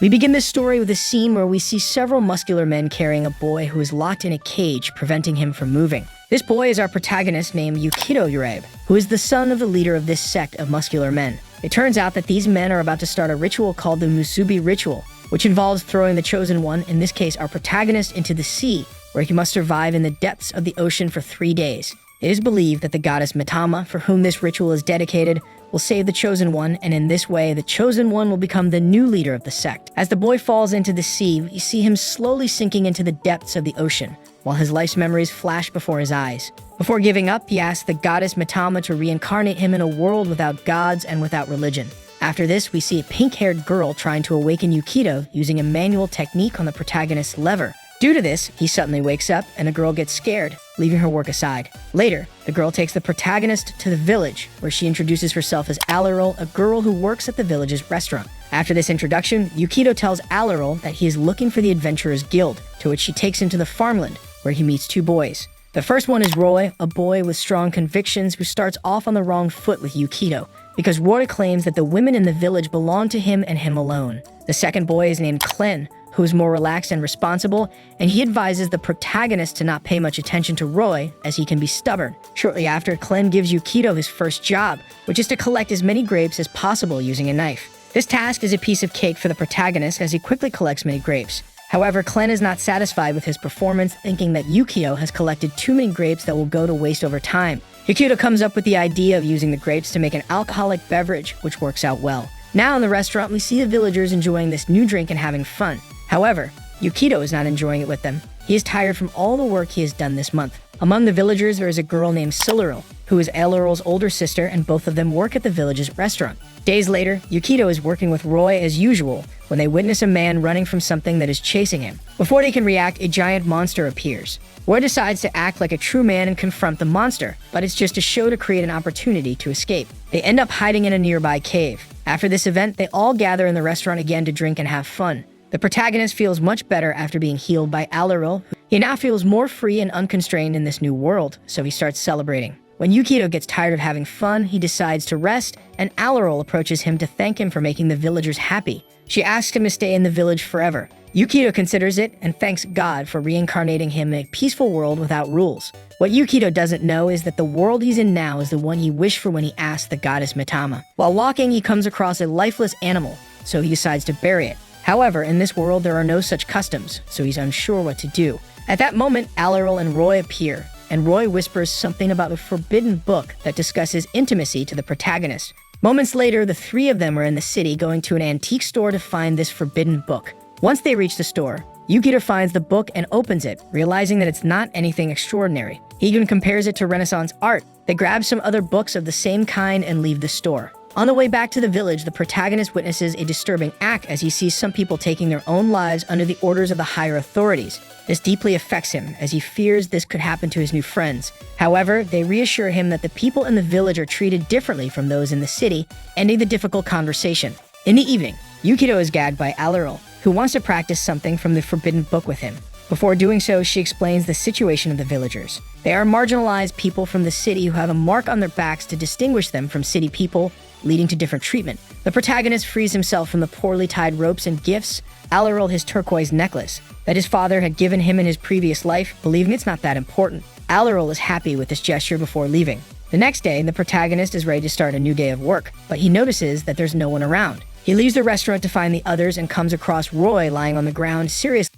We begin this story with a scene where we see several muscular men carrying a boy who is locked in a cage, preventing him from moving. This boy is our protagonist named Yukito Urabe, who is the son of the leader of this sect of muscular men. It turns out that these men are about to start a ritual called the Musubi ritual, which involves throwing the chosen one, in this case our protagonist, into the sea, where he must survive in the depths of the ocean for 3 days. It is believed that the goddess Mitama, for whom this ritual is dedicated, will save the chosen one, and in this way, the chosen one will become the new leader of the sect. As the boy falls into the sea, we see him slowly sinking into the depths of the ocean, while his life's memories flash before his eyes. Before giving up, he asks the goddess Mitama to reincarnate him in a world without gods and without religion. After this, we see a pink-haired girl trying to awaken Yukito using a manual technique on the protagonist's lever. Due to this, he suddenly wakes up and the girl gets scared, leaving her work aside. Later, the girl takes the protagonist to the village, where she introduces herself as Alaral, a girl who works at the village's restaurant. After this introduction, Yukito tells Alaral that he is looking for the Adventurers Guild, to which she takes him to the farmland, where he meets 2 boys. The first one is Roy, a boy with strong convictions who starts off on the wrong foot with Yukito, because Roy claims that the women in the village belong to him and him alone. The second boy is named Clen, who is more relaxed and responsible, and he advises the protagonist to not pay much attention to Roy, as he can be stubborn. Shortly after, Clen gives Yukito his first job, which is to collect as many grapes as possible using a knife. This task is a piece of cake for the protagonist, as he quickly collects many grapes. However, Clen is not satisfied with his performance, thinking that Yukito has collected too many grapes that will go to waste over time. Yukito comes up with the idea of using the grapes to make an alcoholic beverage, which works out well. Now in the restaurant, we see the villagers enjoying this new drink and having fun. However, Yukito is not enjoying it with them. He is tired from all the work he has done this month. Among the villagers, there is a girl named Siluril, who is Alaral's older sister, and both of them work at the village's restaurant. Days later, Yukito is working with Roy as usual when they witness a man running from something that is chasing him. Before they can react, a giant monster appears. Roy decides to act like a true man and confront the monster, but it's just a show to create an opportunity to escape. They end up hiding in a nearby cave. After this event, they all gather in the restaurant again to drink and have fun. The protagonist feels much better after being healed by Alaral. He now feels more free and unconstrained in this new world, so he starts celebrating. When Yukito gets tired of having fun, he decides to rest, and Alaral approaches him to thank him for making the villagers happy. She asks him to stay in the village forever. Yukito considers it and thanks God for reincarnating him in a peaceful world without rules. What Yukito doesn't know is that the world he's in now is the one he wished for when he asked the goddess Mitama. While walking, he comes across a lifeless animal, so he decides to bury it. However, in this world, there are no such customs, so he's unsure what to do. At that moment, Alaral and Roy appear, and Roy whispers something about a forbidden book that discusses intimacy to the protagonist. Moments later, the 3 of them are in the city going to an antique store to find this forbidden book. Once they reach the store, Yukito finds the book and opens it, realizing that it's not anything extraordinary. He even compares it to Renaissance art. They grab some other books of the same kind and leave the store. On the way back to the village, the protagonist witnesses a disturbing act as he sees some people taking their own lives under the orders of the higher authorities. This deeply affects him, as he fears this could happen to his new friends. However, they reassure him that the people in the village are treated differently from those in the city, ending the difficult conversation. In the evening, Yukito is gagged by Alaral, who wants to practice something from the forbidden book with him. Before doing so, she explains the situation of the villagers. They are marginalized people from the city who have a mark on their backs to distinguish them from city people, leading to different treatment. The protagonist frees himself from the poorly tied ropes and gifts Alaral his turquoise necklace that his father had given him in his previous life, believing it's not that important. Alaral is happy with this gesture before leaving. The next day, the protagonist is ready to start a new day of work, but he notices that there's no one around. He leaves the restaurant to find the others and comes across Roy lying on the ground, seriously.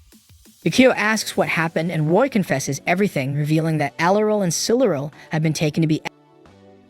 Yukito asks what happened, and Roy confesses everything, revealing that Alaral and Siluril have been taken to be.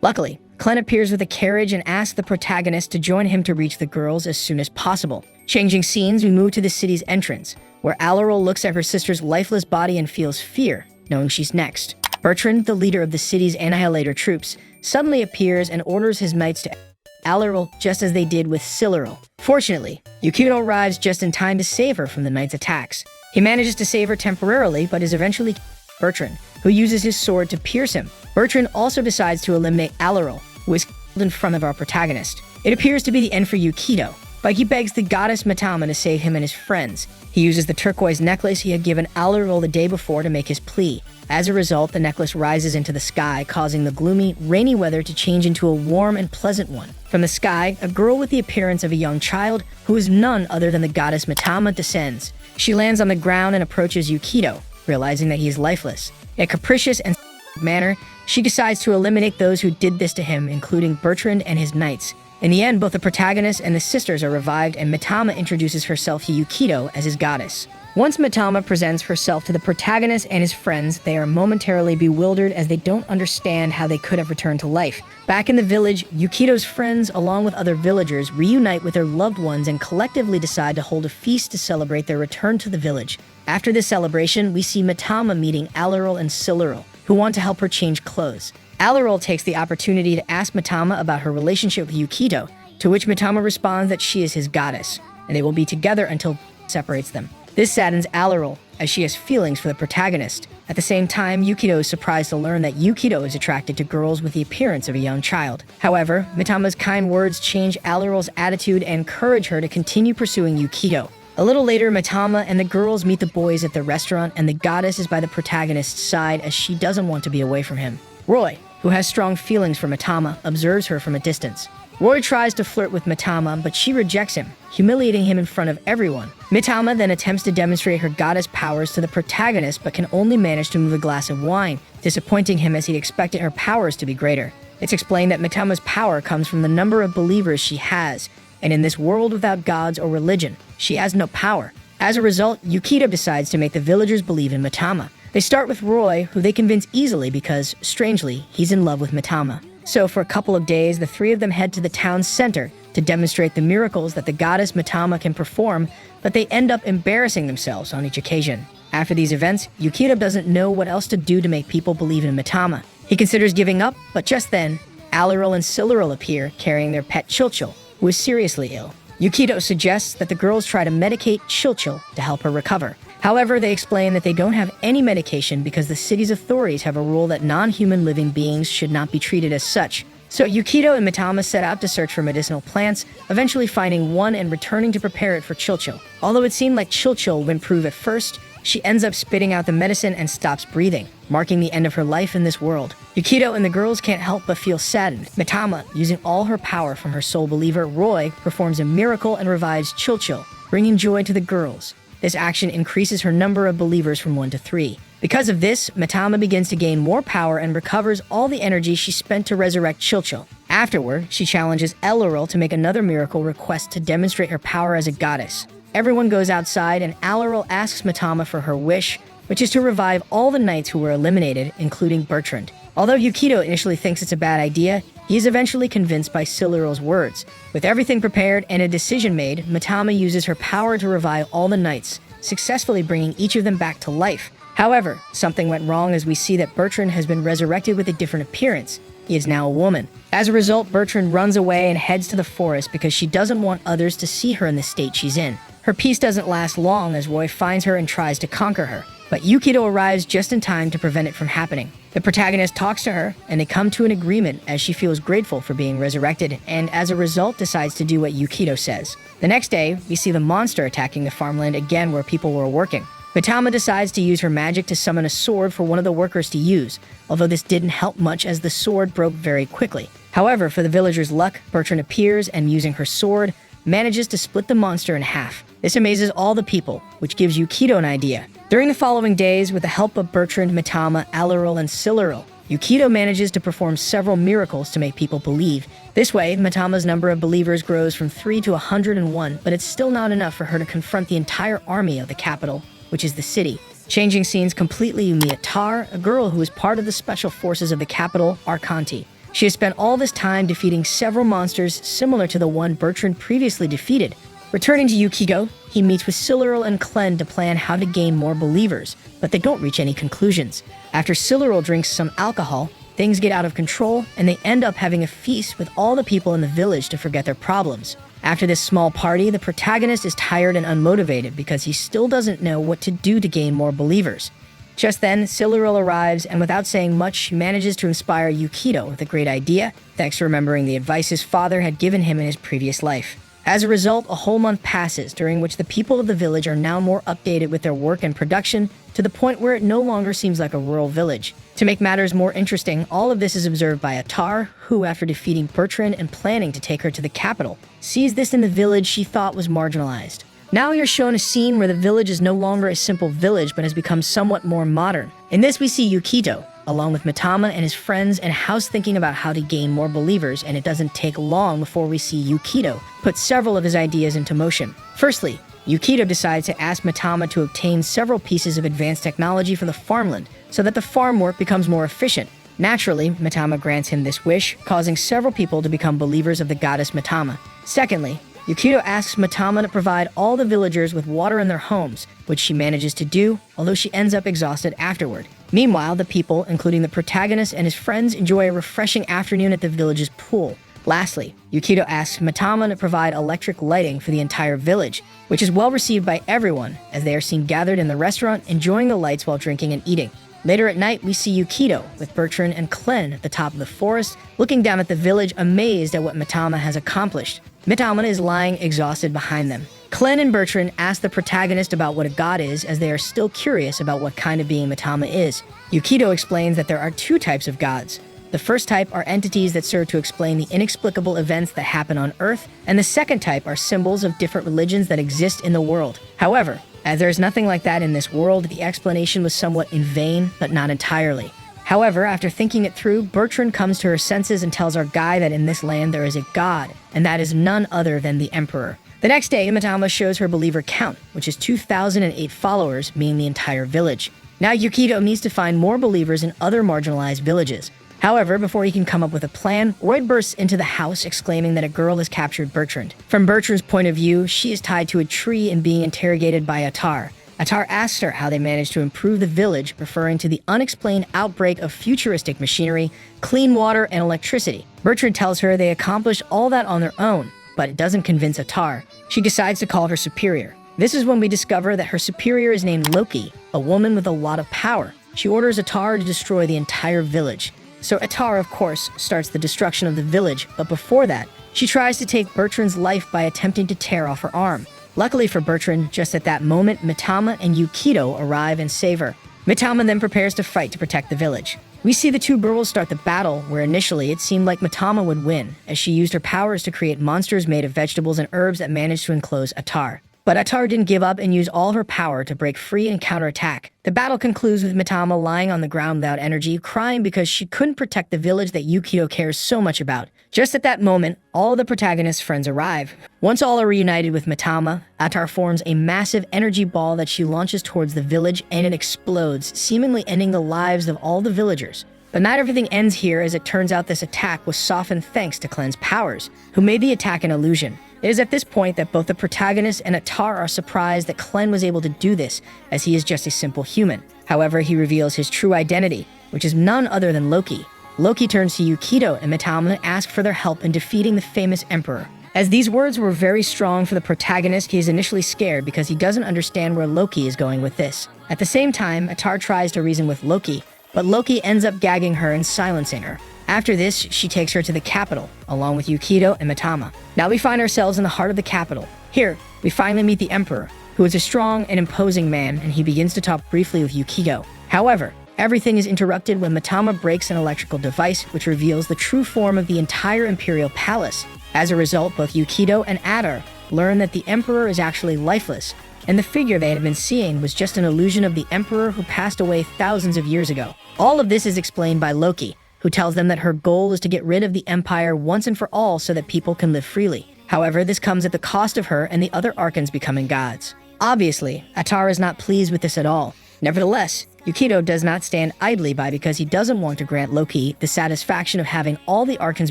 Luckily, Clen appears with a carriage and asks the protagonist to join him to reach the girls as soon as possible. Changing scenes, we move to the city's entrance, where Alaral looks at her sister's lifeless body and feels fear, knowing she's next. Bertrand, the leader of the city's annihilator troops, suddenly appears and orders his knights to Alaral, just as they did with Siluril. Fortunately, Yukito arrives just in time to save her from the knights' attacks. He manages to save her temporarily, but is eventually Bertrand, who uses his sword to pierce him. Bertrand also decides to eliminate Alaral, who is killed in front of our protagonist. It appears to be the end for Yukito. Like he begs the goddess Mitama to save him and his friends. He uses the turquoise necklace he had given Alirol the day before to make his plea. As a result, the necklace rises into the sky, causing the gloomy, rainy weather to change into a warm and pleasant one. From the sky, a girl with the appearance of a young child, who is none other than the goddess Mitama, descends. She lands on the ground and approaches Yukido, realizing that he is lifeless. In a capricious and manner, she decides to eliminate those who did this to him, including Bertrand and his knights. In the end, both the protagonist and the sisters are revived, and Mitama introduces herself to Yukido as his goddess. Once Mitama presents herself to the protagonist and his friends, they are momentarily bewildered as they don't understand how they could have returned to life. Back in the village, Yukido's friends, along with other villagers, reunite with their loved ones and collectively decide to hold a feast to celebrate their return to the village. After this celebration, we see Mitama meeting Alirol and Silirol, who want to help her change clothes. Alirol takes the opportunity to ask Mitama about her relationship with Yukido, to which Mitama responds that she is his goddess, and they will be together until separates them. This saddens Alirol, as she has feelings for the protagonist. At the same time, Yukido is surprised to learn that Yukido is attracted to girls with the appearance of a young child. However, Mitama's kind words change Alirol's attitude and encourage her to continue pursuing Yukido. A little later, Mitama and the girls meet the boys at the restaurant, and the goddess is by the protagonist's side as she doesn't want to be away from him. Roy, who has strong feelings for Mitama, observes her from a distance. Roy tries to flirt with Mitama, but she rejects him, humiliating him in front of everyone. Mitama then attempts to demonstrate her goddess powers to the protagonist, but can only manage to move a glass of wine, disappointing him as he expected her powers to be greater. It's explained that Mitama's power comes from the number of believers she has, and in this world without gods or religion, she has no power. As a result, Yukido decides to make the villagers believe in Mitama. They start with Roy, who they convince easily because, strangely, he's in love with Mitama. So for a couple of days, the three of them head to the town's center to demonstrate the miracles that the goddess Mitama can perform, but they end up embarrassing themselves on each occasion. After these events, Yukido doesn't know what else to do to make people believe in Mitama. He considers giving up, but just then, Alirol and Silirol appear carrying their pet Chilchil, who is seriously ill. Yukido suggests that the girls try to medicate Chilchil to help her recover. However, they explain that they don't have any medication because the city's authorities have a rule that non-human living beings should not be treated as such. So Yukido and Mitama set out to search for medicinal plants, eventually finding one and returning to prepare it for Chilchil. Although it seemed like Chilchil would improve at first, she ends up spitting out the medicine and stops breathing, marking the end of her life in this world. Yukido and the girls can't help but feel saddened. Mitama, using all her power from her soul believer, Roy, performs a miracle and revives Chilchil, bringing joy to the girls. This action increases her number of believers from 1 to 3. Because of this, Mitama begins to gain more power and recovers all the energy she spent to resurrect Chilchil. Afterward, she challenges Alirol to make another miracle request to demonstrate her power as a goddess. Everyone goes outside, and Alirol asks Mitama for her wish, which is to revive all the knights who were eliminated, including Bertrand. Although Yukido initially thinks it's a bad idea, he is eventually convinced by Silirol's words. With everything prepared and a decision made, Mitama uses her power to revive all the knights, successfully bringing each of them back to life. However, something went wrong as we see that Bertrand has been resurrected with a different appearance. He is now a woman. As a result, Bertrand runs away and heads to the forest because she doesn't want others to see her in the state she's in. Her peace doesn't last long as Roy finds her and tries to conquer her, but Yukido arrives just in time to prevent it from happening. The protagonist talks to her, and they come to an agreement as she feels grateful for being resurrected, and as a result decides to do what Yukido says. The next day, we see the monster attacking the farmland again where people were working. Mitama decides to use her magic to summon a sword for one of the workers to use, although this didn't help much as the sword broke very quickly. However, for the villagers' luck, Bertrand appears and, using her sword, manages to split the monster in half. This amazes all the people, which gives Yukido an idea. During the following days, with the help of Bertrand, Mitama, Alirol, and Silirol, Yukido manages to perform several miracles to make people believe. This way, Mitama's number of believers grows from 3 to 101, but it's still not enough for her to confront the entire army of the capital, which is the city. Changing scenes completely, you meet Tar, a girl who is part of the special forces of the capital, Arkanti. She has spent all this time defeating several monsters similar to the one Bertrand previously defeated. Returning to Yukido, he meets with Silirol and Clen to plan how to gain more believers, but they don't reach any conclusions. After Silirol drinks some alcohol, things get out of control, and they end up having a feast with all the people in the village to forget their problems. After this small party, the protagonist is tired and unmotivated because he still doesn't know what to do to gain more believers. Just then, Silirol arrives, and without saying much, she manages to inspire Yukido with a great idea, thanks to remembering the advice his father had given him in his previous life. As a result, a whole month passes, during which the people of the village are now more updated with their work and production, to the point where it no longer seems like a rural village. To make matters more interesting, all of this is observed by Atar, who, after defeating Bertrand and planning to take her to the capital, sees this in the village she thought was marginalized. Now we are shown a scene where the village is no longer a simple village but has become somewhat more modern. In this we see Yukito, along with Mitama and his friends and house, thinking about how to gain more believers, and it doesn't take long before we see Yukito put several of his ideas into motion. Firstly, Yukito decides to ask Mitama to obtain several pieces of advanced technology for the farmland so that the farm work becomes more efficient. Naturally, Mitama grants him this wish, causing several people to become believers of the goddess Mitama. Secondly, Yukito asks Mitama to provide all the villagers with water in their homes, which she manages to do, although she ends up exhausted afterward. Meanwhile, the people, including the protagonist and his friends, enjoy a refreshing afternoon at the village's pool. Lastly, Yukito asks Mitama to provide electric lighting for the entire village, which is well received by everyone, as they are seen gathered in the restaurant enjoying the lights while drinking and eating. Later at night, we see Yukito with Bertrand and Clen at the top of the forest, looking down at the village, amazed at what Mitama has accomplished. Mitama is lying exhausted behind them. Clen and Bertrand ask the protagonist about what a god is, as they are still curious about what kind of being Mitama is. Yukito explains that there are two types of gods. The first type are entities that serve to explain the inexplicable events that happen on Earth, and the second type are symbols of different religions that exist in the world. However, as there is nothing like that in this world, the explanation was somewhat in vain, but not entirely. However, after thinking it through, Bertrand comes to her senses and tells our guy that in this land there is a god, and that is none other than the Emperor. The next day, Mitama shows her believer count, which is 2,008 followers, meaning the entire village. Now Yukito needs to find more believers in other marginalized villages. However, before he can come up with a plan, Roy bursts into the house, exclaiming that a girl has captured Bertrand. From Bertrand's point of view, she is tied to a tree and being interrogated by Atar. Atar asks her how they managed to improve the village, referring to the unexplained outbreak of futuristic machinery, clean water, and electricity. Bertrand tells her they accomplished all that on their own, but it doesn't convince Atar. She decides to call her superior. This is when we discover that her superior is named Loki, a woman with a lot of power. She orders Atar to destroy the entire village. So Atar, of course, starts the destruction of the village, but before that, she tries to take Bertrand's life by attempting to tear off her arm. Luckily for Bertrand, just at that moment, Mitama and Yukito arrive and save her. Mitama then prepares to fight to protect the village. We see the two girls start the battle, where initially it seemed like Mitama would win, as she used her powers to create monsters made of vegetables and herbs that managed to enclose Atar. But Atar didn't give up and used all her power to break free and counterattack. The battle concludes with Mitama lying on the ground without energy, crying because she couldn't protect the village that Yukito cares so much about. Just at that moment, all of the protagonist's friends arrive. Once all are reunited with Mitama, Atar forms a massive energy ball that she launches towards the village, and it explodes, seemingly ending the lives of all the villagers. But not everything ends here, as it turns out this attack was softened thanks to Clen's powers, who made the attack an illusion. It is at this point that both the protagonist and Atar are surprised that Clen was able to do this, as he is just a simple human. However, he reveals his true identity, which is none other than Loki. Loki turns to Yukito and Mitama to ask for their help in defeating the famous Emperor. As these words were very strong for the protagonist, he is initially scared because he doesn't understand where Loki is going with this. At the same time, Atar tries to reason with Loki, but Loki ends up gagging her and silencing her. After this, she takes her to the capital, along with Yukito and Mitama. Now we find ourselves in the heart of the capital. Here, we finally meet the Emperor, who is a strong and imposing man, and he begins to talk briefly with Yukito. However, everything is interrupted when Mitama breaks an electrical device, which reveals the true form of the entire Imperial Palace. As a result, both Yukito and Atar learn that the Emperor is actually lifeless, and the figure they had been seeing was just an illusion of the Emperor who passed away thousands of years ago. All of this is explained by Loki, who tells them that her goal is to get rid of the Empire once and for all so that people can live freely. However, this comes at the cost of her and the other Archons becoming gods. Obviously, Atar is not pleased with this at all. Nevertheless, Yukito does not stand idly by, because he doesn't want to grant Loki the satisfaction of having all the Archons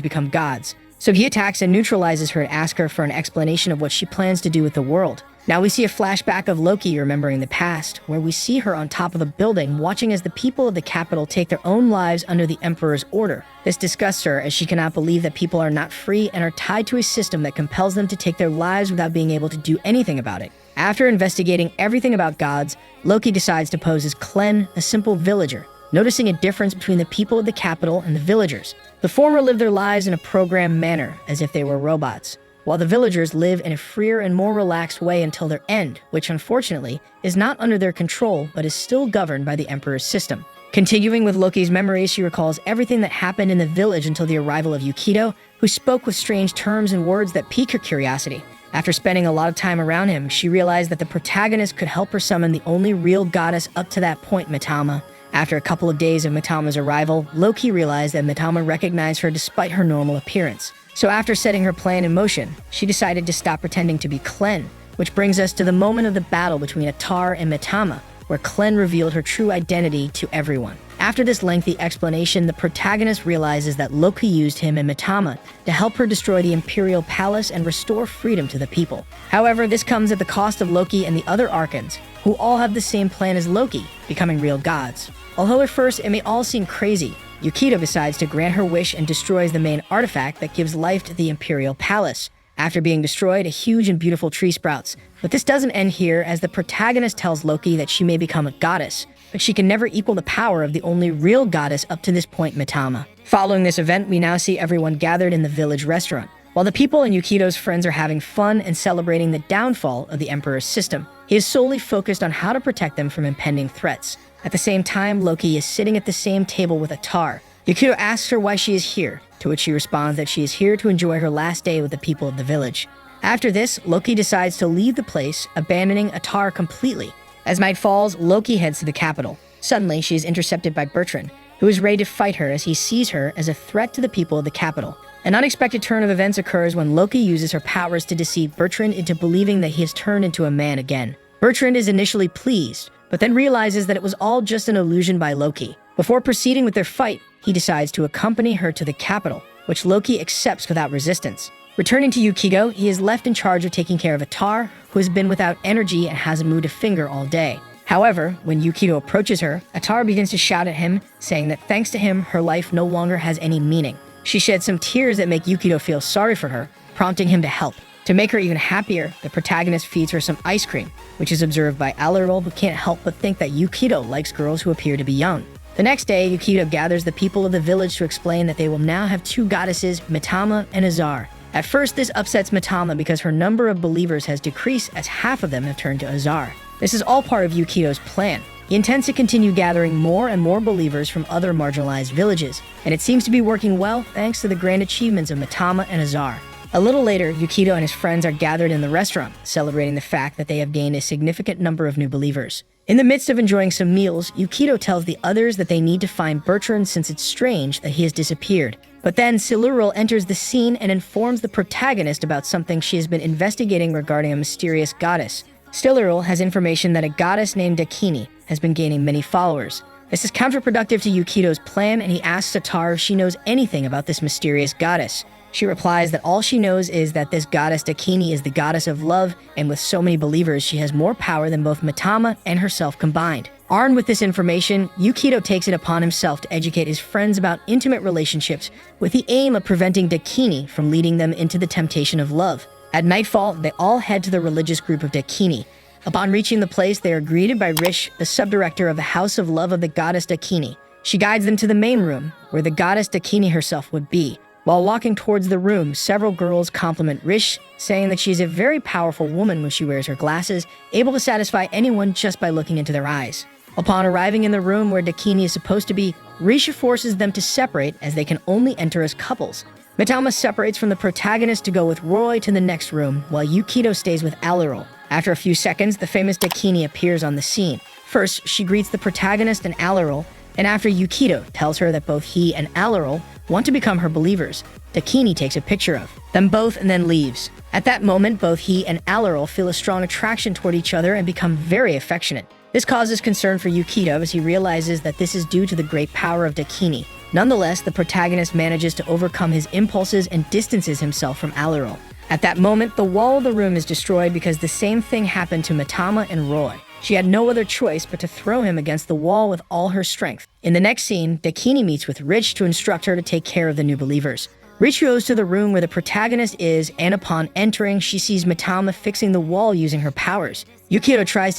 become gods. So he attacks and neutralizes her and asks her for an explanation of what she plans to do with the world. Now we see a flashback of Loki remembering the past, where we see her on top of a building watching as the people of the capital take their own lives under the Emperor's order. This disgusts her, as she cannot believe that people are not free and are tied to a system that compels them to take their lives without being able to do anything about it. After investigating everything about gods, Loki decides to pose as Clen, a simple villager, noticing a difference between the people of the capital and the villagers. The former live their lives in a programmed manner, as if they were robots. while the villagers live in a freer and more relaxed way until their end, which unfortunately is not under their control but is still governed by the Emperor's system. Continuing with Loki's memories, she recalls everything that happened in the village until the arrival of Yukido, who spoke with strange terms and words that piqued her curiosity. After spending a lot of time around him, she realized that the protagonist could help her summon the only real goddess up to that point, Mitama. After a couple of days of Mitama's arrival, Loki realized that Mitama recognized her despite her normal appearance. So after setting her plan in motion, she decided to stop pretending to be Klen, which brings us to the moment of the battle between Atar and Mitama, where Klen revealed her true identity to everyone. After this lengthy explanation, the protagonist realizes that Loki used him and Mitama to help her destroy the Imperial Palace and restore freedom to the people. However, this comes at the cost of Loki and the other Archons, who all have the same plan as Loki, becoming real gods. Although at first it may all seem crazy, Yukido decides to grant her wish and destroys the main artifact that gives life to the Imperial Palace. After being destroyed, a huge and beautiful tree sprouts. But this doesn't end here, as the protagonist tells Loki that she may become a goddess, but she can never equal the power of the only real goddess up to this point, Mitama. Following this event, we now see everyone gathered in the village restaurant. While the people and Yukido's friends are having fun and celebrating the downfall of the Emperor's system, he is solely focused on how to protect them from impending threats. At the same time, Loki is sitting at the same table with Atar. Yukido asks her why she is here, to which she responds that she is here to enjoy her last day with the people of the village. After this, Loki decides to leave the place, abandoning Atar completely. As night falls, Loki heads to the capital. Suddenly, she is intercepted by Bertrand, who is ready to fight her as he sees her as a threat to the people of the capital. An unexpected turn of events occurs when Loki uses her powers to deceive Bertrand into believing that he has turned into a man again. Bertrand is initially pleased, but then realizes that it was all just an illusion by Loki. Before proceeding with their fight, he decides to accompany her to the capital, which Loki accepts without resistance. Returning to Yukido, he is left in charge of taking care of Atar, who has been without energy and hasn't moved a finger all day. However, when Yukido approaches her, Atar begins to shout at him, saying that thanks to him, her life no longer has any meaning. She sheds some tears that make Yukido feel sorry for her, prompting him to help. To make her even happier, the protagonist feeds her some ice cream, which is observed by Alirol, who can't help but think that Yukido likes girls who appear to be young. The next day, Yukido gathers the people of the village to explain that they will now have two goddesses, Mitama and Azar. At first, this upsets Mitama because her number of believers has decreased as half of them have turned to Azar. This is all part of Yukido's plan. He intends to continue gathering more and more believers from other marginalized villages, and it seems to be working well thanks to the grand achievements of Mitama and Azar. A little later, Yukido and his friends are gathered in the restaurant, celebrating the fact that they have gained a significant number of new believers. In the midst of enjoying some meals, Yukido tells the others that they need to find Bertrand since it's strange that he has disappeared. But then Siluriel enters the scene and informs the protagonist about something she has been investigating regarding a mysterious goddess. Siluriel has information that a goddess named Dakini has been gaining many followers. This is counterproductive to Yukido's plan, and he asks Atar if she knows anything about this mysterious goddess. She replies that all she knows is that this goddess Dakini is the goddess of love, and with so many believers, she has more power than both Mitama and herself combined. Armed with this information, Yukido takes it upon himself to educate his friends about intimate relationships with the aim of preventing Dakini from leading them into the temptation of love. At nightfall, they all head to the religious group of Dakini. Upon reaching the place, they are greeted by Rish, the subdirector of the House of Love of the goddess Dakini. She guides them to the main room, where the goddess Dakini herself would be. While walking towards the room, several girls compliment Rish, saying that she is a very powerful woman when she wears her glasses, able to satisfy anyone just by looking into their eyes. Upon arriving in the room where Dakini is supposed to be, Risha forces them to separate as they can only enter as couples. Mitama separates from the protagonist to go with Roy to the next room, while Yukido stays with Alirol. After a few seconds, the famous Dakini appears on the scene. First, she greets the protagonist and Alirol, and after Yukido tells her that both he and Alirol want to become her believers, Dakini takes a picture of them both and then leaves. At that moment, both he and Alirol feel a strong attraction toward each other and become very affectionate. This causes concern for Yukido as he realizes that this is due to the great power of Dakini. Nonetheless, the protagonist manages to overcome his impulses and distances himself from Alirol. At that moment, the wall of the room is destroyed because the same thing happened to Mitama and Roy. She had no other choice but to throw him against the wall with all her strength. In the next scene, Dakini meets with Rich to instruct her to take care of the new believers. Rich goes to the room where the protagonist is, and upon entering, she sees Mitama fixing the wall using her powers. Yukido tries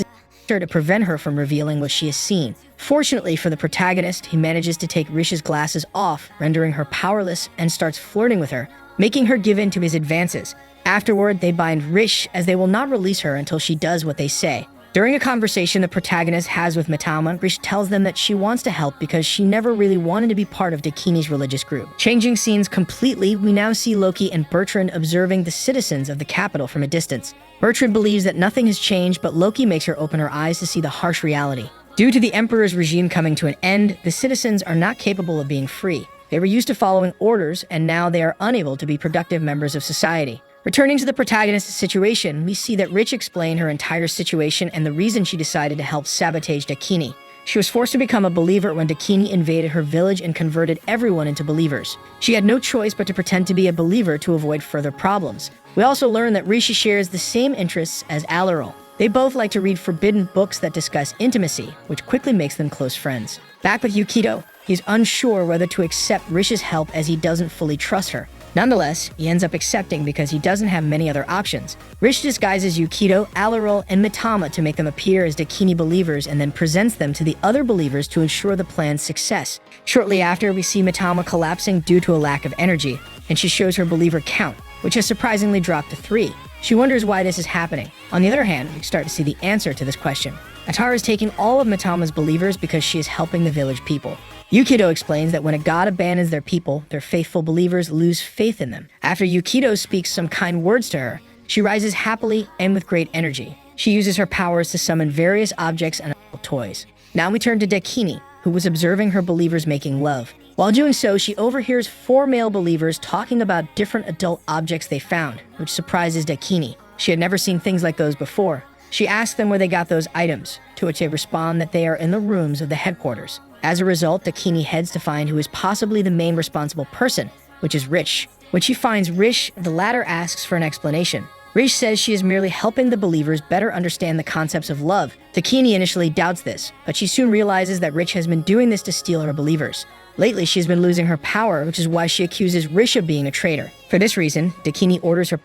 to prevent her from revealing what she has seen. Fortunately for the protagonist, he manages to take Rish's glasses off, rendering her powerless, and starts flirting with her, making her give in to his advances. Afterward, they bind Rish as they will not release her until she does what they say. During a conversation the protagonist has with Mitama, Rish tells them that she wants to help because she never really wanted to be part of Dakini's religious group. Changing scenes completely, we now see Loki and Bertrand observing the citizens of the capital from a distance. Bertrand believes that nothing has changed, but Loki makes her open her eyes to see the harsh reality. Due to the Emperor's regime coming to an end, the citizens are not capable of being free. They were used to following orders, and now they are unable to be productive members of society. Returning to the protagonist's situation, we see that Rich explained her entire situation and the reason she decided to help sabotage Dakini. She was forced to become a believer when Dakini invaded her village and converted everyone into believers. She had no choice but to pretend to be a believer to avoid further problems. We also learn that Rishi shares the same interests as Alarol. They both like to read forbidden books that discuss intimacy, which quickly makes them close friends. Back with Yukito, he's unsure whether to accept Rish's help as he doesn't fully trust her. Nonetheless, he ends up accepting because he doesn't have many other options. Rish disguises Yukito, Alarol, and Mitama to make them appear as Dakini believers and then presents them to the other believers to ensure the plan's success. Shortly after, we see Mitama collapsing due to a lack of energy, and she shows her believer count, which has surprisingly dropped to 3. She wonders why this is happening. On the other hand, we start to see the answer to this question. Atara is taking all of Mitama's believers because she is helping the village people. Yukito explains that when a god abandons their people, their faithful believers lose faith in them. After Yukito speaks some kind words to her, she rises happily and with great energy. She uses her powers to summon various objects and toys. Now we turn to Dakini, who was observing her believers making love. While doing so, she overhears 4 male believers talking about different adult objects they found, which surprises Dakini. She had never seen things like those before. She asks them where they got those items, to which they respond that they are in the rooms of the headquarters. As a result, Dakini heads to find who is possibly the main responsible person, which is Rish. When she finds Rish, the latter asks for an explanation. Rish says she is merely helping the believers better understand the concepts of love. Dakini initially doubts this, but she soon realizes that Rish has been doing this to steal her believers. Lately, she has been losing her power, which is why she accuses Rish of being a traitor. For this reason, Dakini orders her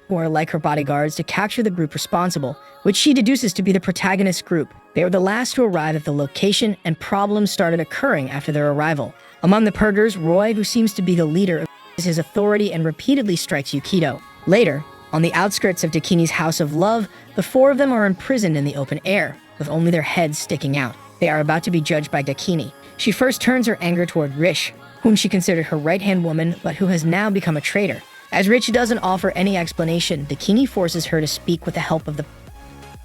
who are like her bodyguards to capture the group responsible, which she deduces to be the protagonist's group. They were the last to arrive at the location, and problems started occurring after their arrival. Among the purgers, Roy, who seems to be the leader, is his authority and repeatedly strikes Yukito. Later, on the outskirts of Dakini's House of Love, the 4 of them are imprisoned in the open air, with only their heads sticking out. They are about to be judged by Dakini. She first turns her anger toward Rish, whom she considered her right-hand woman, but who has now become a traitor. As Rish doesn't offer any explanation, Dakini forces her to speak with the help of the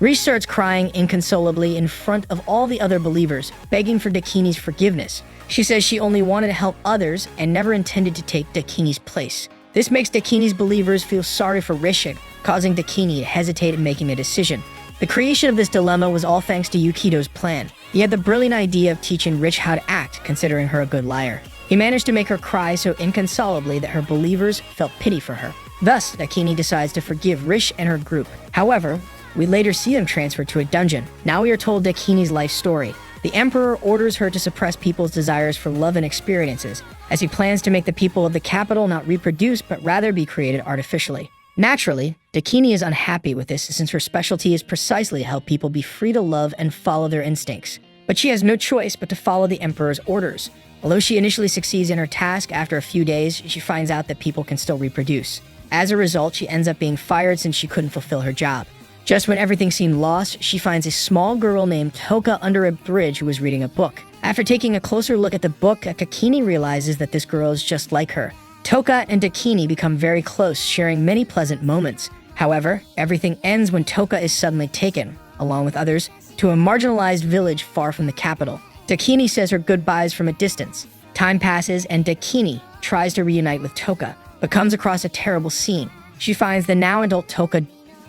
Rish starts crying inconsolably in front of all the other believers, begging for Dakini's forgiveness. She says she only wanted to help others and never intended to take Dakini's place. This makes Dakini's believers feel sorry for Rish, causing Dakini to hesitate in making a decision. The creation of this dilemma was all thanks to Yukito's plan. He had the brilliant idea of teaching Rish how to act, considering her a good liar. He managed to make her cry so inconsolably that her believers felt pity for her. Thus, Dakini decides to forgive Rish and her group. However, we later see them transferred to a dungeon. Now we are told Dakini's life story. The Emperor orders her to suppress people's desires for love and experiences, as he plans to make the people of the capital not reproduce but rather be created artificially. Naturally, Dakini is unhappy with this since her specialty is precisely to help people be free to love and follow their instincts. But she has no choice but to follow the Emperor's orders. Although she initially succeeds in her task, after a few days, she finds out that people can still reproduce. As a result, she ends up being fired since she couldn't fulfill her job. Just when everything seemed lost, she finds a small girl named Toka under a bridge who is reading a book. After taking a closer look at the book, Dakini realizes that this girl is just like her. Toka and Dakini become very close, sharing many pleasant moments. However, everything ends when Toka is suddenly taken, along with others, to a marginalized village far from the capital. Dakini says her goodbyes from a distance. Time passes and Dakini tries to reunite with Toka, but comes across a terrible scene. She finds the now adult Toka.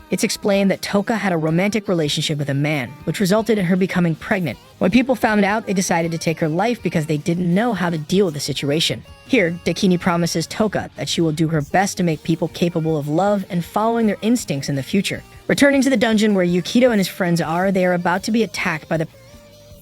It's explained that Toka had a romantic relationship with a man, which resulted in her becoming pregnant. When people found out, they decided to take her life because they didn't know how to deal with the situation. Here, Dakini promises Toka that she will do her best to make people capable of love and following their instincts in the future. Returning to the dungeon where Yukito and his friends are, they are about to be attacked by the...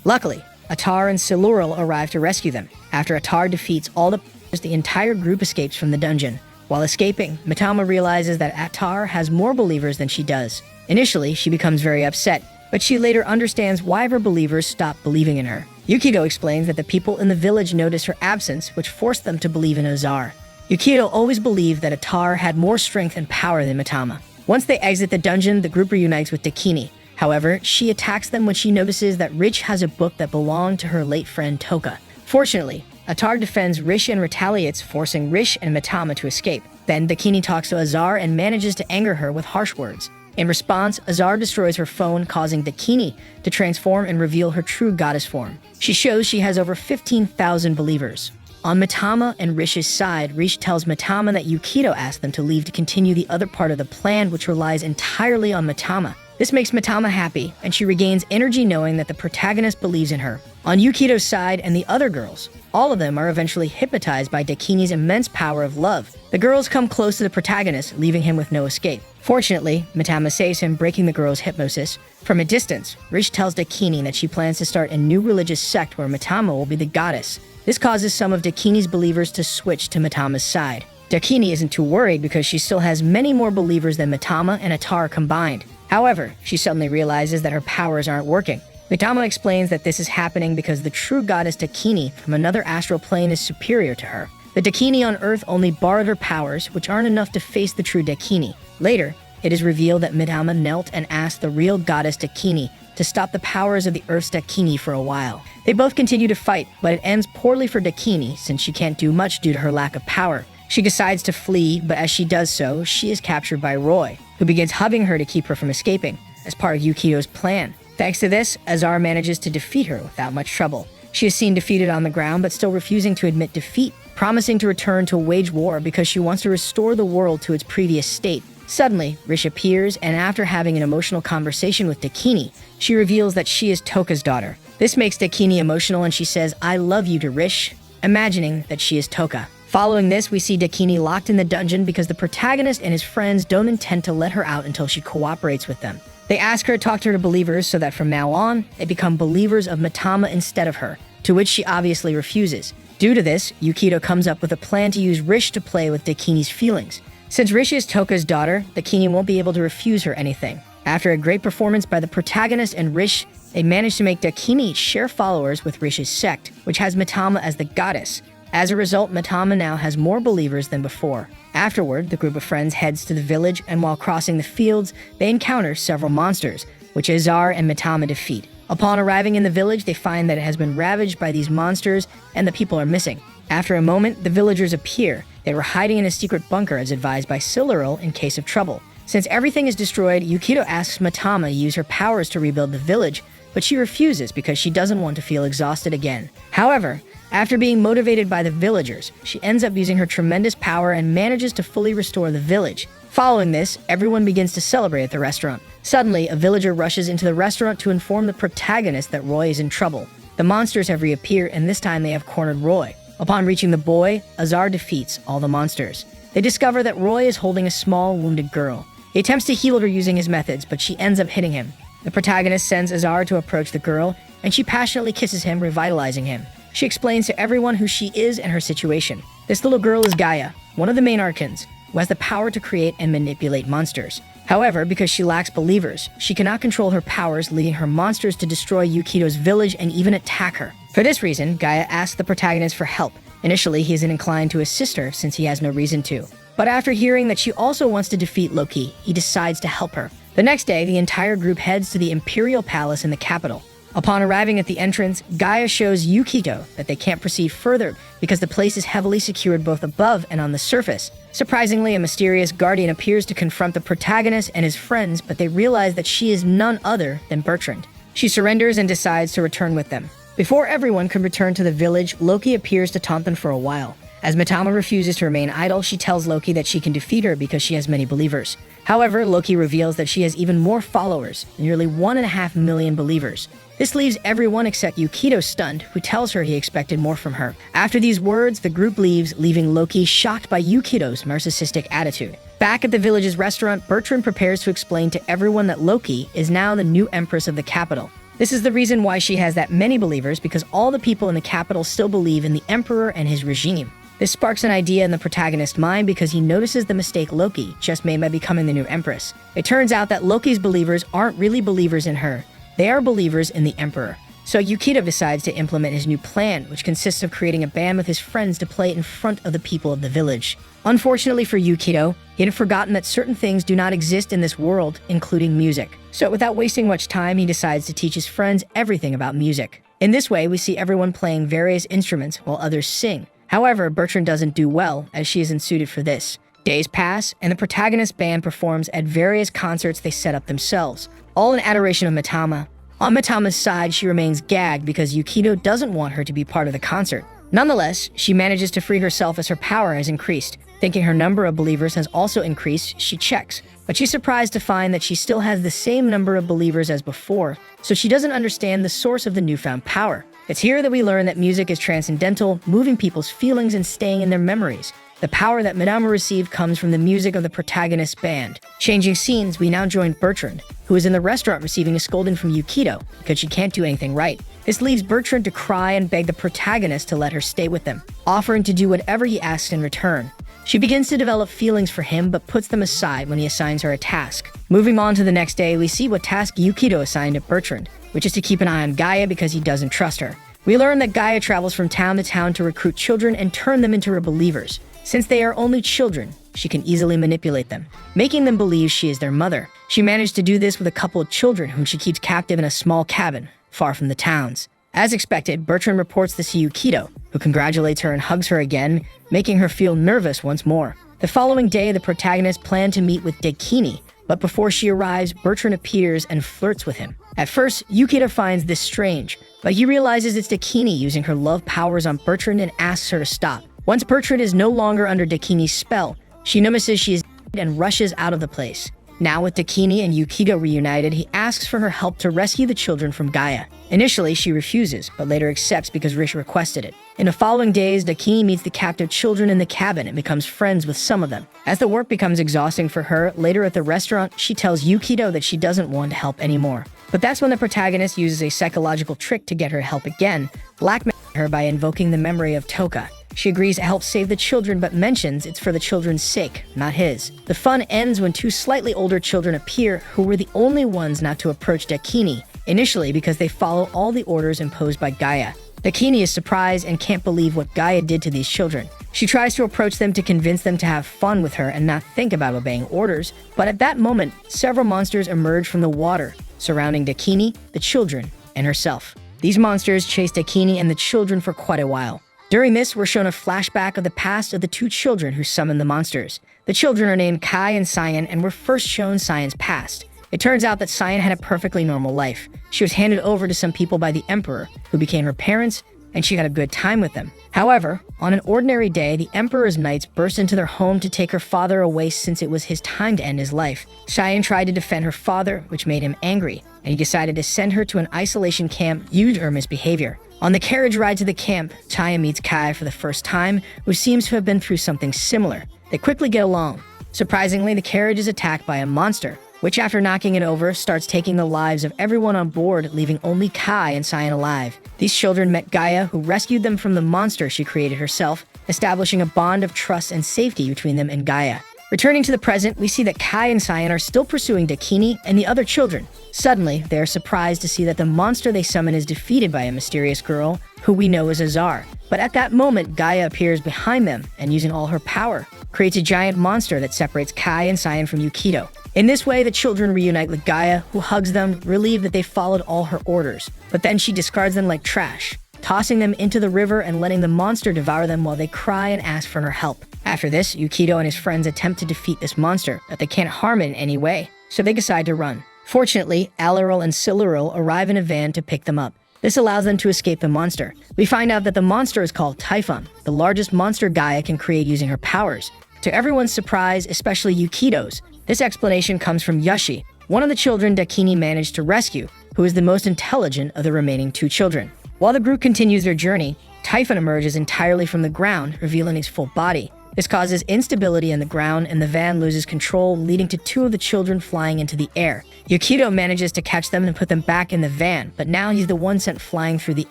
Luckily, Attar and Siluril arrive to rescue them. After Attar defeats all the entire group escapes from the dungeon. While escaping, Mitama realizes that Attar has more believers than she does. Initially, she becomes very upset, but she later understands why her believers stopped believing in her. Yukito explains that the people in the village noticed her absence, which forced them to believe in Ozar. Yukito always believed that Atar had more strength and power than Mitama. Once they exit the dungeon, the group reunites with Dakini. However, she attacks them when she notices that Rish has a book that belonged to her late friend Toka. Fortunately, Atar defends Rish and retaliates, forcing Rish and Mitama to escape. Then Dakini talks to Azar and manages to anger her with harsh words. In response, Azar destroys her phone, causing Dakini to transform and reveal her true goddess form. She shows she has over 15,000 believers. On Mitama and Rish's side, Rish tells Mitama that Yukito asked them to leave to continue the other part of the plan, which relies entirely on Mitama. This makes Mitama happy, and she regains energy knowing that the protagonist believes in her. On Yukito's side and the other girls, all of them are eventually hypnotized by Dakini's immense power of love. The girls come close to the protagonist, leaving him with no escape. Fortunately, Mitama saves him, breaking the girl's hypnosis. From a distance, Rish tells Dakini that she plans to start a new religious sect where Mitama will be the goddess. This causes some of Dakini's believers to switch to Mitama's side. Dakini isn't too worried because she still has many more believers than Mitama and Atar combined. However, she suddenly realizes that her powers aren't working. Mitama explains that this is happening because the true goddess Dakini from another astral plane is superior to her. The Dakini on Earth only borrowed her powers, which aren't enough to face the true Dakini. Later, it is revealed that Mitama knelt and asked the real goddess Dakini to stop the powers of the Earth's Dakini for a while. They both continue to fight, but it ends poorly for Dakini since she can't do much due to her lack of power. She decides to flee, but as she does so, she is captured by Roy, who begins hugging her to keep her from escaping, as part of Yukito's plan. Thanks to this, Azar manages to defeat her without much trouble. She is seen defeated on the ground, but still refusing to admit defeat, promising to return to wage war because she wants to restore the world to its previous state. Suddenly, Rish appears, and after having an emotional conversation with Dakini, she reveals that she is Toka's daughter. This makes Dakini emotional and she says, "I love you" to Rish, imagining that she is Toka. Following this, we see Dakini locked in the dungeon because the protagonist and his friends don't intend to let her out until she cooperates with them. They ask her to talk to her believers so that from now on, they become believers of Mitama instead of her, to which she obviously refuses. Due to this, Yukito comes up with a plan to use Rish to play with Dakini's feelings. Since Rish is Toka's daughter, Dakini won't be able to refuse her anything. After a great performance by the protagonist and Rish, they manage to make Dakini share followers with Rish's sect, which has Mitama as the goddess. As a result, Mitama now has more believers than before. Afterward, the group of friends heads to the village, and while crossing the fields, they encounter several monsters, which Azar and Mitama defeat. Upon arriving in the village, they find that it has been ravaged by these monsters, and the people are missing. After a moment, the villagers appear. They were hiding in a secret bunker as advised by Siluril in case of trouble. Since everything is destroyed, Yukito asks Mitama to use her powers to rebuild the village, but she refuses because she doesn't want to feel exhausted again. However, after being motivated by the villagers, she ends up using her tremendous power and manages to fully restore the village. Following this, everyone begins to celebrate at the restaurant. Suddenly, a villager rushes into the restaurant to inform the protagonist that Roy is in trouble. The monsters have reappeared, and this time they have cornered Roy. Upon reaching the boy, Azar defeats all the monsters. They discover that Roy is holding a small, wounded girl. He attempts to heal her using his methods, but she ends up hitting him. The protagonist sends Azar to approach the girl, and she passionately kisses him, revitalizing him. She explains to everyone who she is and her situation. This little girl is Gaia, one of the main archons, who has the power to create and manipulate monsters. However, because she lacks believers, she cannot control her powers, leading her monsters to destroy Yukito's village and even attack her. For this reason, Gaia asks the protagonist for help. Initially, he isn't inclined to assist her since he has no reason to. But after hearing that she also wants to defeat Loki, he decides to help her. The next day, the entire group heads to the Imperial Palace in the capital. Upon arriving at the entrance, Gaia shows Yukito that they can't proceed further because the place is heavily secured both above and on the surface. Surprisingly, a mysterious guardian appears to confront the protagonist and his friends, but they realize that she is none other than Bertrand. She surrenders and decides to return with them. Before everyone can return to the village, Loki appears to taunt them for a while. As Mitama refuses to remain idle, she tells Loki that she can defeat her because she has many believers. However, Loki reveals that she has even more followers, nearly 1.5 million believers. This leaves everyone except Yukito stunned, who tells her he expected more from her. After these words, the group leaves, leaving Loki shocked by Yukito's narcissistic attitude. Back at the village's restaurant, Bertrand prepares to explain to everyone that Loki is now the new empress of the capital. This is the reason why she has that many believers, because all the people in the capital still believe in the emperor and his regime. This sparks an idea in the protagonist's mind because he notices the mistake Loki just made by becoming the new empress. It turns out that Loki's believers aren't really believers in her. They are believers in the emperor. So Yukito decides to implement his new plan, which consists of creating a band with his friends to play in front of the people of the village. Unfortunately for Yukito, he had forgotten that certain things do not exist in this world, including music. So without wasting much time, he decides to teach his friends everything about music. In this way, we see everyone playing various instruments while others sing. However, Bertrand doesn't do well, as she isn't suited for this. Days pass, and the protagonist band performs at various concerts they set up themselves, all in adoration of Mitama. On Mitama's side, she remains gagged because Yukito doesn't want her to be part of the concert. Nonetheless, she manages to free herself as her power has increased. Thinking her number of believers has also increased, she checks, but she's surprised to find that she still has the same number of believers as before, so she doesn't understand the source of the newfound power. It's here that we learn that music is transcendental, moving people's feelings and staying in their memories. The power that Mitama received comes from the music of the protagonist's band. Changing scenes, we now join Bertrand, who is in the restaurant receiving a scolding from Yukito because she can't do anything right. This leads Bertrand to cry and beg the protagonist to let her stay with them, offering to do whatever he asks in return. She begins to develop feelings for him, but puts them aside when he assigns her a task. Moving on to the next day, we see what task Yukito assigned to Bertrand, which is to keep an eye on Gaia because he doesn't trust her. We learn that Gaia travels from town to town to recruit children and turn them into her believers. Since they are only children, she can easily manipulate them, making them believe she is their mother. She managed to do this with a couple of children whom she keeps captive in a small cabin, far from the towns. As expected, Bertrand reports this to Yukito, who congratulates her and hugs her again, making her feel nervous once more. The following day, the protagonist planned to meet with Dakini, but before she arrives, Bertrand appears and flirts with him. At first, Yukito finds this strange, but he realizes it's Dakini using her love powers on Bertrand and asks her to stop. Once Bertrand is no longer under Dakini's spell, she notices she is dead and rushes out of the place. Now with Dakini and Yukito reunited, he asks for her help to rescue the children from Gaia. Initially, she refuses, but later accepts because Rish requested it. In the following days, Dakini meets the captive children in the cabin and becomes friends with some of them. As the work becomes exhausting for her, later at the restaurant, she tells Yukito that she doesn't want to help anymore. But that's when the protagonist uses a psychological trick to get her help again, blackmailing her by invoking the memory of Toka. She agrees to help save the children, but mentions it's for the children's sake, not his. The fun ends when two slightly older children appear who were the only ones not to approach Dakini, initially because they follow all the orders imposed by Gaia. Dakini is surprised and can't believe what Gaia did to these children. She tries to approach them to convince them to have fun with her and not think about obeying orders, but at that moment, several monsters emerge from the water, surrounding Dakini, the children, and herself. These monsters chase Dakini and the children for quite a while. During this, we're shown a flashback of the past of the two children who summoned the monsters. The children are named Kai and Cyan and were first shown Cyan's past. It turns out that Cyan had a perfectly normal life. She was handed over to some people by the Emperor, who became her parents, and she had a good time with them. However, on an ordinary day, the Emperor's knights burst into their home to take her father away since it was his time to end his life. Cyan tried to defend her father, which made him angry, and he decided to send her to an isolation camp due to her misbehavior. On the carriage ride to the camp, Chaya meets Kai for the first time, who seems to have been through something similar. They quickly get along. Surprisingly, the carriage is attacked by a monster, which after knocking it over, starts taking the lives of everyone on board, leaving only Kai and Cyan alive. These children met Gaia, who rescued them from the monster she created herself, establishing a bond of trust and safety between them and Gaia. Returning to the present, we see that Kai and Cyan are still pursuing Dakini and the other children. Suddenly, they are surprised to see that the monster they summon is defeated by a mysterious girl, who we know as Azar. But at that moment, Gaia appears behind them and using all her power, creates a giant monster that separates Kai and Cyan from Yukito. In this way, the children reunite with Gaia, who hugs them, relieved that they followed all her orders. But then she discards them like trash, tossing them into the river and letting the monster devour them while they cry and ask for her help. After this, Yukito and his friends attempt to defeat this monster, but they can't harm it in any way, so they decide to run. Fortunately, Alaral and Siluril arrive in a van to pick them up. This allows them to escape the monster. We find out that the monster is called Typhon, the largest monster Gaia can create using her powers. To everyone's surprise, especially Yukito's, this explanation comes from Yoshi, one of the children Dakini managed to rescue, who is the most intelligent of the remaining two children. While the group continues their journey, Typhon emerges entirely from the ground, revealing his full body. This causes instability in the ground and the van loses control, leading to two of the children flying into the air. Yukito manages to catch them and put them back in the van, but now he's the one sent flying through the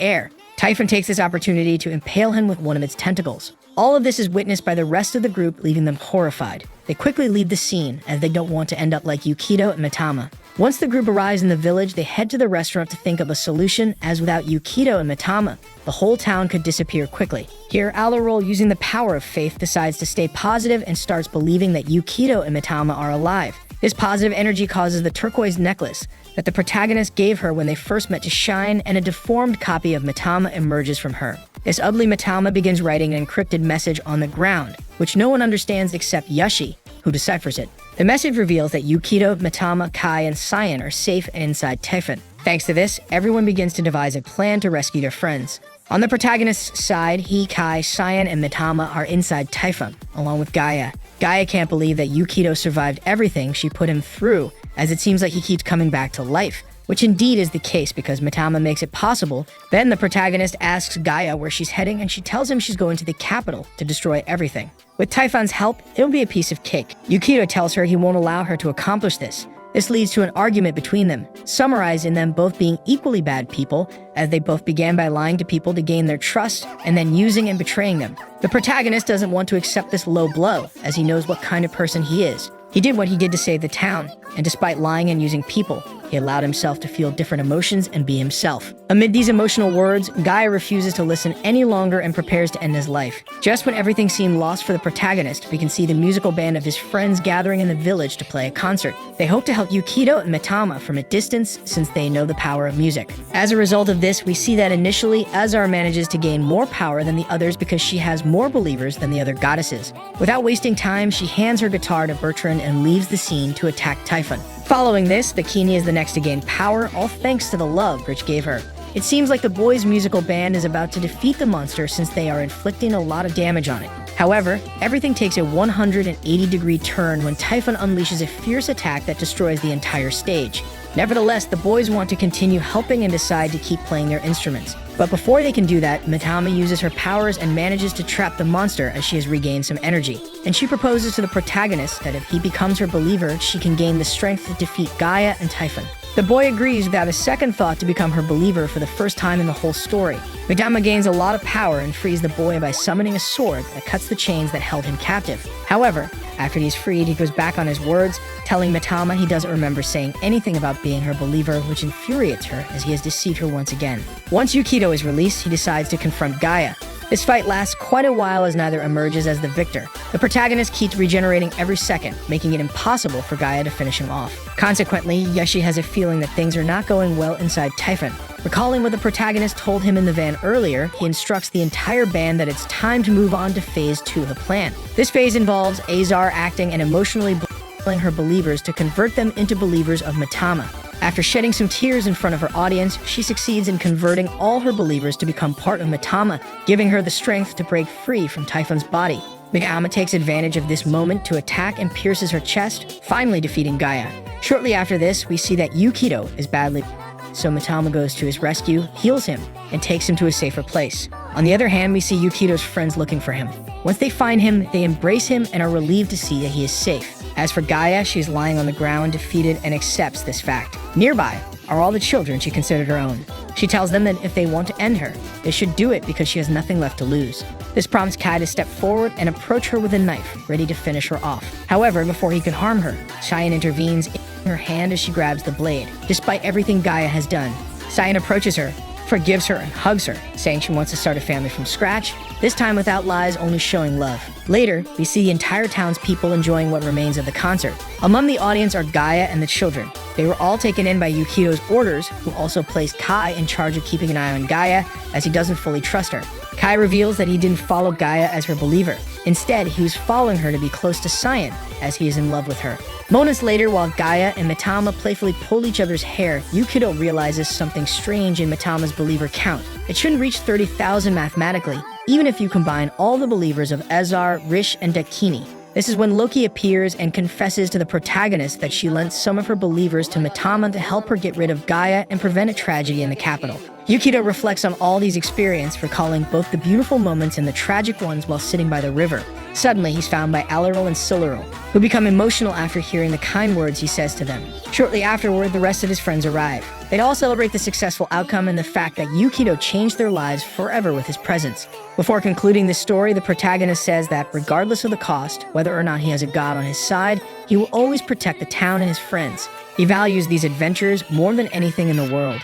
air. Typhon takes this opportunity to impale him with one of its tentacles. All of this is witnessed by the rest of the group, leaving them horrified. They quickly leave the scene, as they don't want to end up like Yukito and Mitama. Once the group arrives in the village, they head to the restaurant to think of a solution, as without Yukito and Mitama, the whole town could disappear quickly. Here, Alderol, using the power of faith, decides to stay positive and starts believing that Yukito and Mitama are alive. This positive energy causes the turquoise necklace that the protagonist gave her when they first met to shine, and a deformed copy of Mitama emerges from her. This ugly Mitama begins writing an encrypted message on the ground, which no one understands except Yashi, who deciphers it. The message reveals that Yukito, Mitama, Kai, and Cyan are safe and inside Typhon. Thanks to this, everyone begins to devise a plan to rescue their friends. On the protagonist's side, he, Kai, Cyan, and Mitama are inside Typhon, along with Gaia. Gaia can't believe that Yukito survived everything she put him through, as it seems like he keeps coming back to life, which indeed is the case because Mitama makes it possible. Then the protagonist asks Gaia where she's heading, and she tells him she's going to the capital to destroy everything. With Typhon's help, it'll be a piece of cake. Yukito tells her he won't allow her to accomplish this. This leads to an argument between them, summarized in them both being equally bad people, as they both began by lying to people to gain their trust and then using and betraying them. The protagonist doesn't want to accept this low blow, as he knows what kind of person he is. He did what he did to save the town, and despite lying and using people, he allowed himself to feel different emotions and be himself. Amid these emotional words, Gaia refuses to listen any longer and prepares to end his life. Just when everything seemed lost for the protagonist, we can see the musical band of his friends gathering in the village to play a concert. They hope to help Yukito and Mitama from a distance since they know the power of music. As a result of this, we see that initially, Azar manages to gain more power than the others because she has more believers than the other goddesses. Without wasting time, she hands her guitar to Bertrand and leaves the scene to attack Typhon. Following this, Bikini is the next to gain power, all thanks to the love Rich gave her. It seems like the boys' musical band is about to defeat the monster since they are inflicting a lot of damage on it. However, everything takes a 180-degree turn when Typhon unleashes a fierce attack that destroys the entire stage. Nevertheless, the boys want to continue helping and decide to keep playing their instruments. But before they can do that, Mitama uses her powers and manages to trap the monster as she has regained some energy. And she proposes to the protagonist that if he becomes her believer, she can gain the strength to defeat Gaia and Typhon. The boy agrees without a second thought to become her believer for the first time in the whole story. Mitama gains a lot of power and frees the boy by summoning a sword that cuts the chains that held him captive. However, after he's freed, he goes back on his words, telling Mitama he doesn't remember saying anything about being her believer, which infuriates her as he has deceived her once again. Once Yukito is released, he decides to confront Gaia. This fight lasts quite a while as neither emerges as the victor. The protagonist keeps regenerating every second, making it impossible for Gaia to finish him off. Consequently, Yashi has a feeling that things are not going well inside Typhon. Recalling what the protagonist told him in the van earlier, he instructs the entire band that it's time to move on to phase 2 of the plan. This phase involves Azar acting and emotionally blackmailing her believers to convert them into believers of Mitama. After shedding some tears in front of her audience, she succeeds in converting all her believers to become part of Mitama, giving her the strength to break free from Typhon's body. Mitama takes advantage of this moment to attack and pierces her chest, finally defeating Gaia. Shortly after this, we see that Yukito is badly, so Mitama goes to his rescue, heals him, and takes him to a safer place. On the other hand, we see Yukito's friends looking for him. Once they find him, they embrace him and are relieved to see that he is safe. As for Gaia, she is lying on the ground, defeated, and accepts this fact. Nearby are all the children she considered her own. She tells them that if they want to end her, they should do it because she has nothing left to lose. This prompts Kai to step forward and approach her with a knife, ready to finish her off. However, before he can harm her, Cyan intervenes in her hand as she grabs the blade. Despite everything Gaia has done, Cyan approaches her, forgives her, and hugs her, saying she wants to start a family from scratch, this time without lies, only showing love. Later, we see the entire town's people enjoying what remains of the concert. Among the audience are Gaia and the children. They were all taken in by Yukito's orders, who also placed Kai in charge of keeping an eye on Gaia, as he doesn't fully trust her. Kai reveals that he didn't follow Gaia as her believer. Instead, he was following her to be close to Cyan, as he is in love with her. Moments later, while Gaia and Mitama playfully pull each other's hair, Yukito realizes something strange in Mitama's believer count. It shouldn't reach 30,000 mathematically, even if you combine all the believers of Azar, Rish, and Dakini. This is when Loki appears and confesses to the protagonist that she lent some of her believers to Mitama to help her get rid of Gaia and prevent a tragedy in the capital. Yukito reflects on all these experiences, recalling both the beautiful moments and the tragic ones while sitting by the river. Suddenly, he's found by Alaril and Siluril, who become emotional after hearing the kind words he says to them. Shortly afterward, the rest of his friends arrive. They'd all celebrate the successful outcome and the fact that Yukito changed their lives forever with his presence. Before concluding the story, the protagonist says that regardless of the cost, whether or not he has a god on his side, He will always protect the town and his friends. He values these adventures more than anything in the world.